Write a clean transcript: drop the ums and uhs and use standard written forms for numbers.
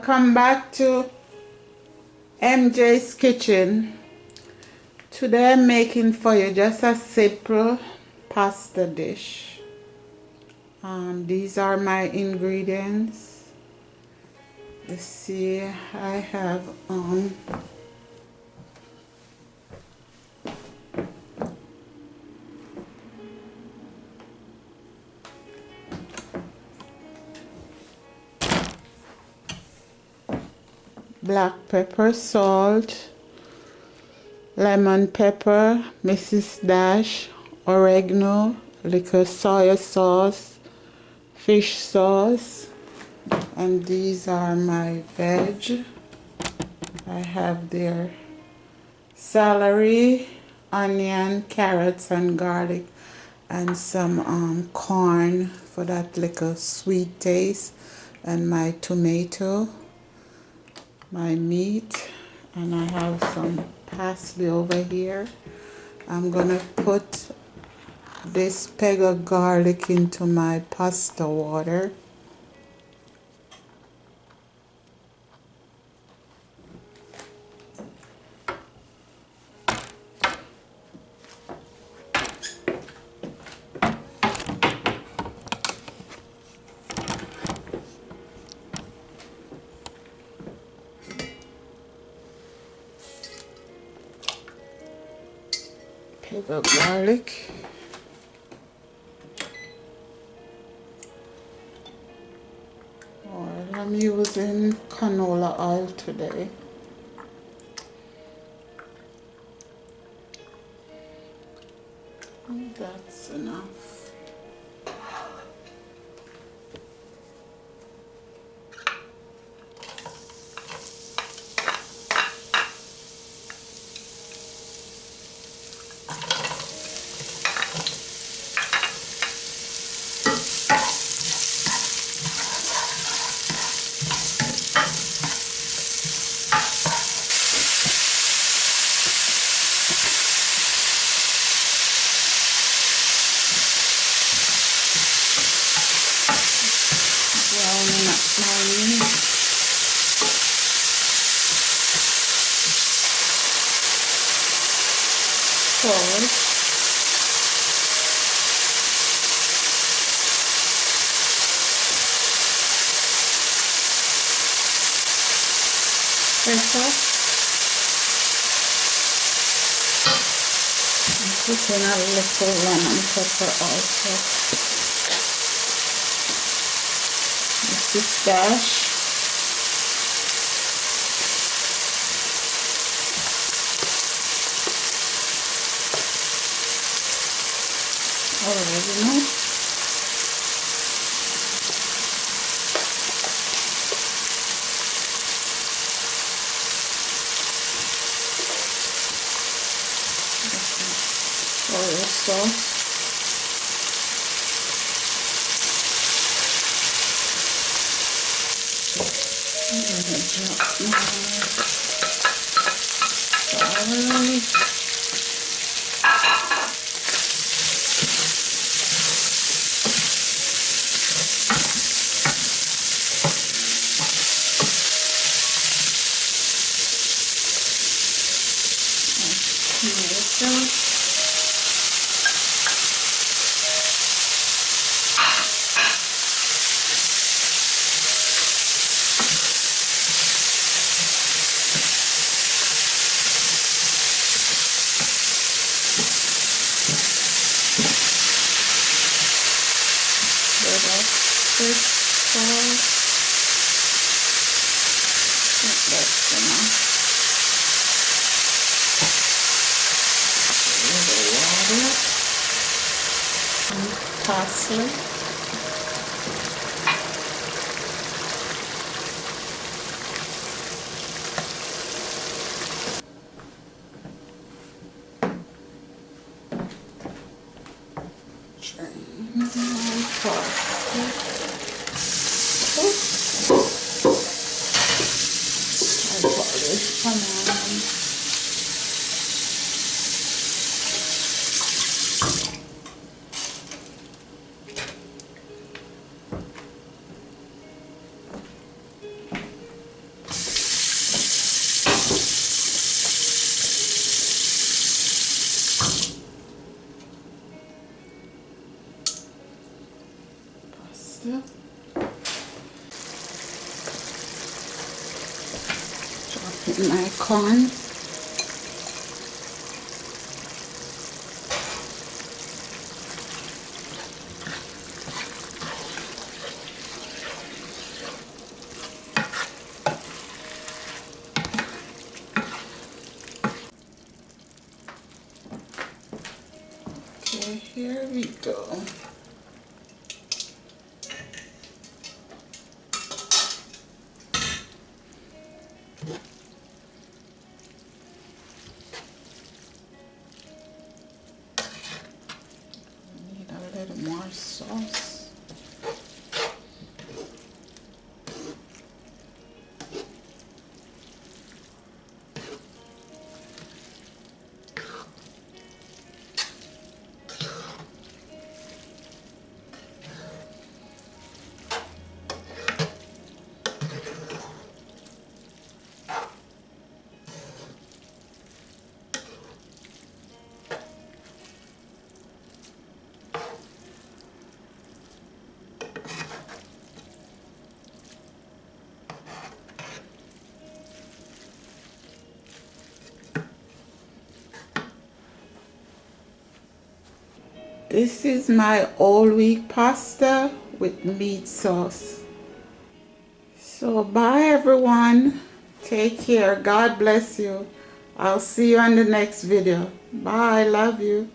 Welcome back to MJ's Kitchen. Today I'm making for you just a simple pasta dish. These are my ingredients. You see, I have black pepper, salt, lemon pepper, Mrs. Dash, oregano, little soy sauce, fish sauce, and these are my veg. I have there celery, onion, carrots, and garlic, and some corn for that little sweet taste, and my tomato, my meat, and I have some parsley over here. I'm gonna put this peg of garlic into my pasta water. Peg of garlic. Oil. I'm using canola oil today. That's enough. Browning up my meat. Salt. Pepper. I'm putting a little lemon pepper also. Mrs. Dash. Oregano. Soy sauce. I'm gonna drop my celery. Tomato. Fish sauce. That's enough. A little water. And parsley. Drain my parsley. Come on. in my corn. Okay, here we go. Need a little more sauce. This is my all week pasta with meat sauce. So bye everyone. Take care. God bless you. I'll see you on the next video. Bye. Love you.